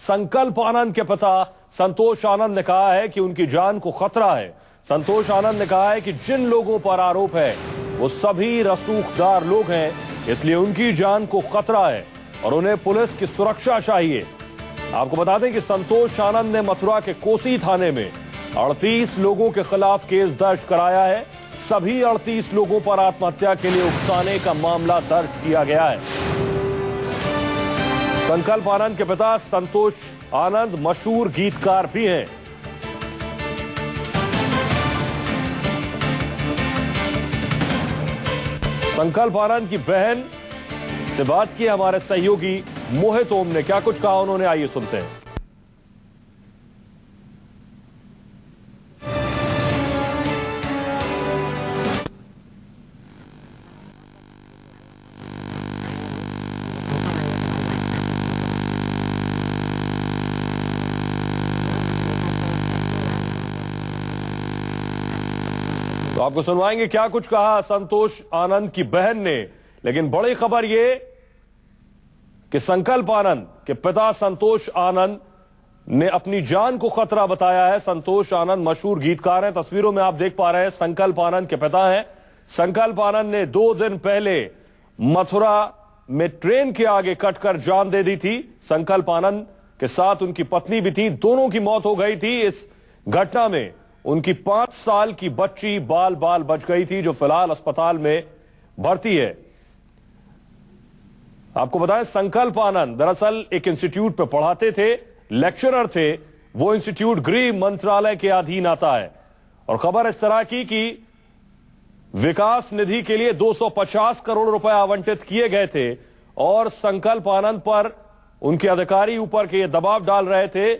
संकल्प आनंद के पिता संतोष आनंद ने कहा है कि उनकी जान को खतरा है। संतोष आनंद ने कहा है कि जिन लोगों पर आरोप है वो सभी रसूखदार लोग हैं, इसलिए उनकी जान को खतरा है और उन्हें पुलिस की सुरक्षा चाहिए। आपको बता दें कि संतोष आनंद ने मथुरा के कोसी थाने में 38 लोगों के खिलाफ केस दर्ज कराया है। सभी 38 लोगों पर आत्महत्या के लिए उकसाने का मामला दर्ज किया गया है। संकल्प आनंद के पिता संतोष आनंद मशहूर गीतकार भी हैं। संकल्प आनंद की बहन से बात की हमारे सहयोगी मोहित ओम ने। क्या कुछ कहा उन्होंने, आइए सुनते हैं। तो आपको सुनवाएंगे क्या कुछ कहा संतोष आनंद की बहन ने। लेकिन बड़ी खबर यह कि संकल्प आनंद के पिता संतोष आनंद ने अपनी जान को खतरा बताया है। संतोष आनंद मशहूर गीतकार हैं, तस्वीरों में आप देख पा रहे हैं संकल्प आनंद के पिता हैं। संकल्प आनंद ने 2 दिन पहले मथुरा में ट्रेन के आगे कटकर जान दे दी थी। संकल्प आनंद के साथ उनकी पत्नी भी थी, दोनों की मौत हो गई थी। इस घटना में उनकी 5 साल की बच्ची बाल बाल बच गई थी, जो फिलहाल अस्पताल में भर्ती है। आपको बताएं संकल्प आनंद दरअसल एक इंस्टीट्यूट पे पढ़ाते थे, लेक्चरर थे। वो इंस्टीट्यूट गृह मंत्रालय के अधीन आता है और खबर इस तरह की कि विकास निधि के लिए 250 करोड़ रुपए आवंटित किए गए थे और संकल्प आनंद पर उनके अधिकारी ऊपर के दबाव डाल रहे थे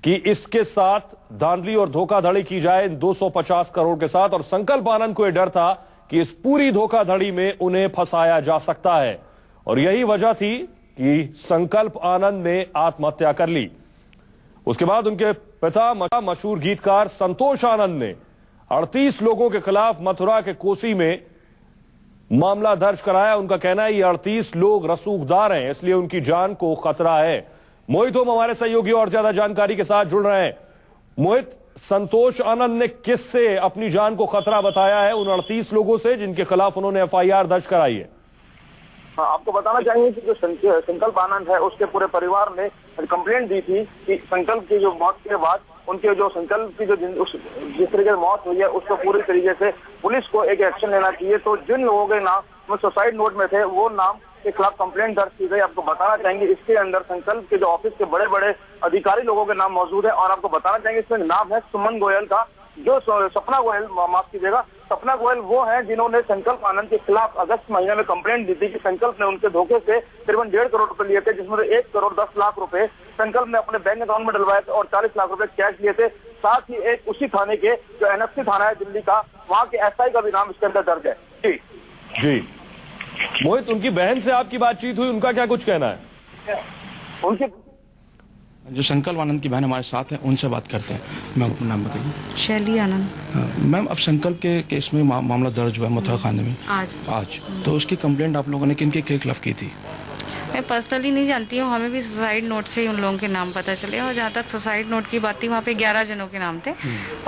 कि इसके साथ धांधली और धोखाधड़ी की जाए 250 करोड़ के साथ। और संकल्प आनंद को यह डर था कि इस पूरी धोखाधड़ी में उन्हें फंसाया जा सकता है और यही वजह थी कि संकल्प आनंद ने आत्महत्या कर ली। उसके बाद उनके पिता मशहूर गीतकार संतोष आनंद ने 38 लोगों के खिलाफ मथुरा के कोसी में मामला दर्ज कराया। उनका कहना है ये 38 लोग रसूखदार हैं, इसलिए उनकी जान को खतरा है। मोहित ओम हमारे सहयोगी और ज्यादा जानकारी के साथ जुड़ रहे हैं। मोहित, संतोष आनंद ने किससे अपनी जान को खतरा बताया है? उन 38 लोगों से जिनके खिलाफ उन्होंने एफआईआर दर्ज कराई है। हाँ, आपको बताना चाहेंगे कि जो संकल्प आनंद है उसके पूरे परिवार ने कंप्लेंट दी थी कि संकल्प की जो मौत के बाद उनके जो संकल्प की जो जिस तरीके से मौत हुई है उसको पूरी तरीके से पुलिस को एक एक्शन लेना चाहिए। तो जिन लोगों के नाम सुसाइड नोट में थे वो नाम के खिलाफ कंप्लेंट दर्ज की गई। आपको बताना चाहेंगे इसके अंदर संकल्प के जो ऑफिस के बड़े बड़े अधिकारी लोगों के नाम मौजूद है और आपको बताना चाहेंगे इसमें नाम है सुमन गोयल का, जो सपना गोयल, माफ कीजिएगा, सपना गोयल वो हैं जिन्होंने संकल्प आनंद के खिलाफ अगस्त महीने में कंप्लेंट दी थी कि संकल्प ने उनके धोखे से करीबन 1.5 करोड़ रुपए लिए थे, जिसमें 1 करोड़ 10 लाख रुपए संकल्प ने अपने बैंक अकाउंट में डलवाए थे और 40 लाख रुपए कैश लिए थे। साथ ही एक उसी थाने के जो एनएफसी थाना है दिल्ली का, वहाँ के एसआई का भी नाम इसके अंदर दर्ज है। जी जी मोहित, उनकी बहन से आपकी बातचीत हुई, उनका क्या कुछ कहना है? उनकी जो संकल्प आनंद की बहन हमारे साथ है उनसे बात करते हैं। मैम अपना नाम बताइए। शैली आनंद। मैम अब संकल्प के केस में मामला दर्ज हुआ है मथुरा थाने में आज तो उसकी कंप्लेंट आप लोगों ने किन के खिलाफ की थी? मैं पर्सनली नहीं जानती हूँ, हमें भी सुसाइड नोट से उन लोगों के नाम पता चले और जहाँ तक सुसाइड नोट की बात थी वहाँ पे 11 जनों के नाम थे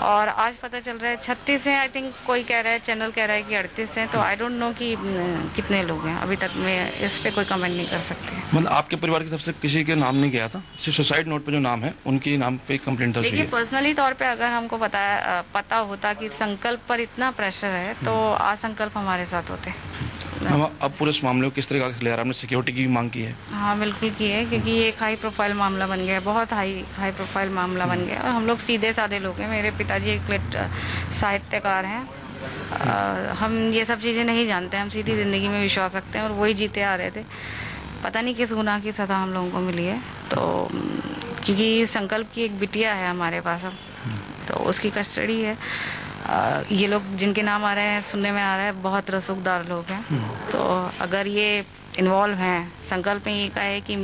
और आज पता चल रहा है 36 हैं। आई थिंक कोई कह रहा है, चैनल कह रहा है कि 38 हैं, तो आई डोंट नो कि कितने लोग हैं। अभी तक मैं इस पे कोई कमेंट नहीं कर सकती। मतलब आपके परिवार की तरफ से किसी के नाम नहीं गया था? सिर्फ सुसाइड नोट पे जो नाम है उनके नाम पे कंप्लेंट दर्ज हुई है। देखिए पर्सनली तौर पे अगर हमको पता होता कि संकल्प पर इतना प्रेशर है तो आज संकल्प हमारे साथ होते। अब पूरे इस मामले को किस तरह से ले रहा है? आपने सिक्योरिटी की मांग की है? हाँ बिल्कुल की है, क्योंकि ये एक हाई प्रोफाइल मामला बन गया, बहुत हाई प्रोफाइल मामला बन गया और हम लोग सीधे साधे लोग हैं। मेरे पिताजी एक साहित्यकार हैं। हम ये सब चीज़ें नहीं जानते, हम सीधी ज़िंदगी में विश्वास रखते हैं और वही जीते आ रहे थे। पता नहीं किस गुनाह की सज़ा हम लोगों को मिली है। तो क्योंकि संकल्प की एक बिटिया है हमारे पास अब, तो उसकी कस्टडी है। ये लोग जिनके नाम आ रहे हैं, सुनने में आ रहा है बहुत रसूखदार लोग हैं। तो अगर ये इन्वॉल्व हैं, संकल्प में ये कहा है कि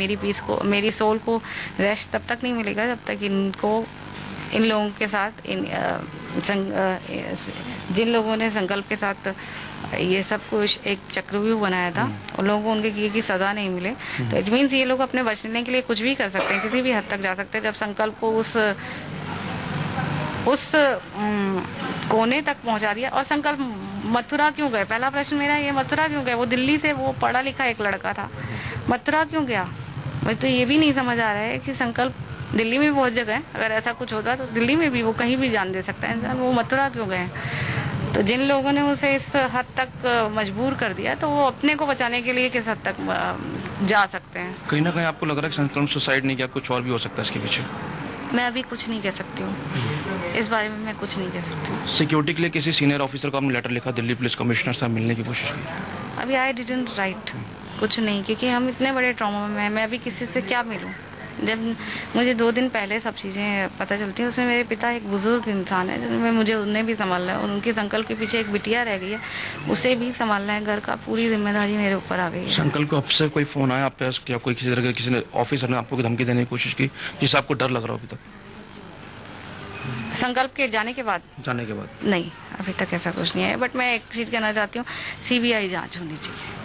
मेरी सोल को रेस्ट तब तक नहीं मिलेगा जब तक इन लोगों के साथ जिन लोगों ने संकल्प के साथ ये सब कुछ एक चक्रव्यूह बनाया था और लोगों को उनके किए की सजा नहीं मिले, तो इट मीन्स ये लोग अपने बचने के लिए कुछ भी कर सकते हैं, किसी भी हद तक जा सकते हैं। जब संकल्प को उस कोने तक पहुंचा दिया। और संकल्प मथुरा क्यों गए? पहला प्रश्न मेरा ये, मथुरा क्यों गए? वो दिल्ली से, वो पढ़ा लिखा एक लड़का था, मथुरा क्यों गया? मुझे तो ये भी नहीं समझ आ रहा है कि संकल्प दिल्ली में भी बहुत जगह है, अगर ऐसा कुछ होता तो दिल्ली में भी वो कहीं भी जान दे सकता है इंसान, वो मथुरा क्यों गए? तो जिन लोगों ने उसे इस हद तक मजबूर कर दिया, तो वो अपने को बचाने के लिए किस हद तक जा सकते हैं? कहीं ना कहीं आपको लग रहा है कि संकल्प सुसाइड नहीं किया, कुछ और भी हो सकता है इसके पीछे? मैं अभी कुछ नहीं कह सकती हूँ इस बारे में, मैं कुछ नहीं कह सकती हूँ। सिक्योरिटी के लिए किसी सीनियर ऑफिसर को आपने लेटर लिखा, दिल्ली पुलिस कमिश्नर से मिलने की कोशिश की? अभी आई डिडंट राइट कुछ नहीं, क्योंकि हम इतने बड़े ट्रॉमा में हैं। मैं अभी किसी से क्या मिलूं? जब मुझे 2 दिन पहले सब चीज़ें पता चलती हैं, उसमें मेरे पिता एक बुजुर्ग इंसान है जिनमें मुझे उन्हें भी संभालना है, और उनके संकल्प के पीछे एक बिटिया रह गई है, उसे भी संभालना है। घर का पूरी जिम्मेदारी मेरे ऊपर आ गई है। संकल्प को आपसे कोई फोन आया आप पे क्या कोई किसी तरह के किसी ने ऑफिसर ने आपको धमकी देने की कोशिश की जिससे आपको डर लग रहा हो अभी तक? संकल्प के जाने के बाद नहीं, अभी तक ऐसा कुछ नहीं है। बट मैं एक चीज कहना चाहती हूँ, सीबीआई जांच होनी चाहिए।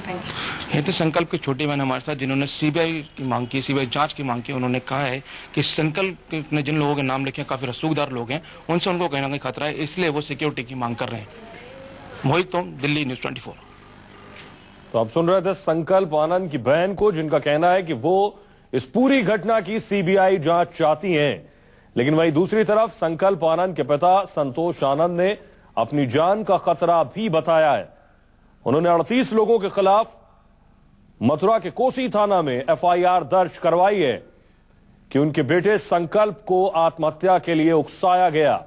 Thank you. ये तो संकल्प की छोटी बहन हमारे साथ जिन्होंने सीबीआई की मांग की, सीबीआई जांच की मांग की। उन्होंने कहा है कि संकल्प ने जिन लोगों के नाम लिखे हैं काफी रसूखदार लोग हैं, उनसे उनको कहीं ना कहीं खतरा है, इसलिए वो सिक्योरिटी की मांग कर रहे हैं। मोहित तोम, दिल्ली न्यूज़ 24। तो आप सुन रहे थे संकल्प आनंद की बहन को, जिनका कहना है कि वो इस पूरी घटना की सीबीआई जांच चाहती हैं। लेकिन वहीं दूसरी तरफ संकल्प आनंद के पिता संतोष आनंद ने अपनी जान का खतरा भी बताया है। उन्होंने 38 लोगों के खिलाफ मथुरा के कोसी थाना में एफआईआर दर्ज करवाई है कि उनके बेटे संकल्प को आत्महत्या के लिए उकसाया गया।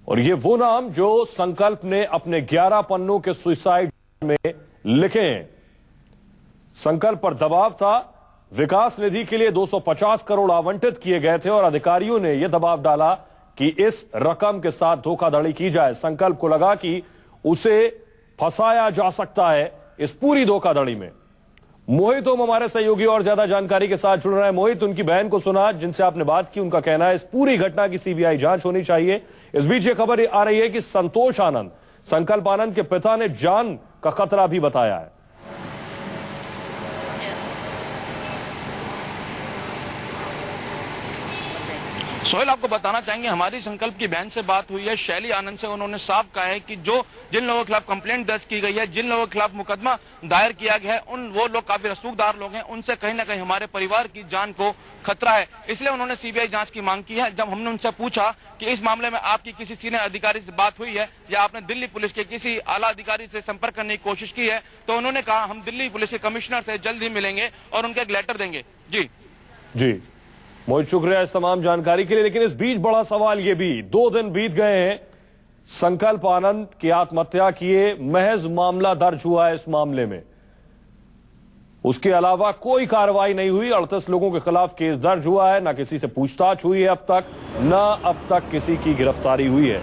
और ये वो नाम जो संकल्प ने अपने 11 पन्नों के सुसाइड में लिखे हैं। संकल्प पर दबाव था, विकास निधि के लिए 250 करोड़ आवंटित किए गए थे और अधिकारियों ने यह दबाव डाला कि इस रकम के साथ धोखाधड़ी की जाए। संकल्प को लगा कि उसे फंसाया जा सकता है इस पूरी धोखाधड़ी में। मोहित ओम हमारे सहयोगी और ज्यादा जानकारी के साथ जुड़ रहे हैं। मोहित, उनकी बहन को सुना जिनसे आपने बात की, उनका कहना है इस पूरी घटना की सीबीआई जांच होनी चाहिए। इस बीच यह खबर आ रही है कि संतोष आनंद, संकल्प आनंद के पिता ने जान का खतरा भी बताया है। सोहेल, आपको बताना चाहेंगे हमारी संकल्प की बहन से बात हुई है, शैली आनंद से। उन्होंने साफ कहा है कि जिन लोगों के खिलाफ कंप्लेंट दर्ज की गई है, जिन लोगों के खिलाफ मुकदमा दायर किया गया है, वो लोग काफी रसूखदार लोग हैं, उनसे कहीं ना कहीं हमारे परिवार की जान को खतरा है। इसलिए उन्होंने सीबीआई जांच की मांग की है। जब हमने उनसे पूछा कि इस मामले में आपकी किसी सीनियर अधिकारी से बात हुई है या आपने दिल्ली पुलिस के किसी आला अधिकारी से संपर्क करने की कोशिश की है, तो उन्होंने कहा हम दिल्ली पुलिस के कमिश्नर से जल्द ही मिलेंगे और उनका एक लेटर देंगे। जी मोहित, शुक्रिया इस तमाम जानकारी के लिए। लेकिन इस बीच बड़ा सवाल ये भी, 2 दिन बीत गए हैं संकल्प आनंद की आत्महत्या किए, महज मामला दर्ज हुआ है इस मामले में, उसके अलावा कोई कार्रवाई नहीं हुई। 38 लोगों के खिलाफ केस दर्ज हुआ है, ना किसी से पूछताछ हुई है अब तक, ना अब तक किसी की गिरफ्तारी हुई है।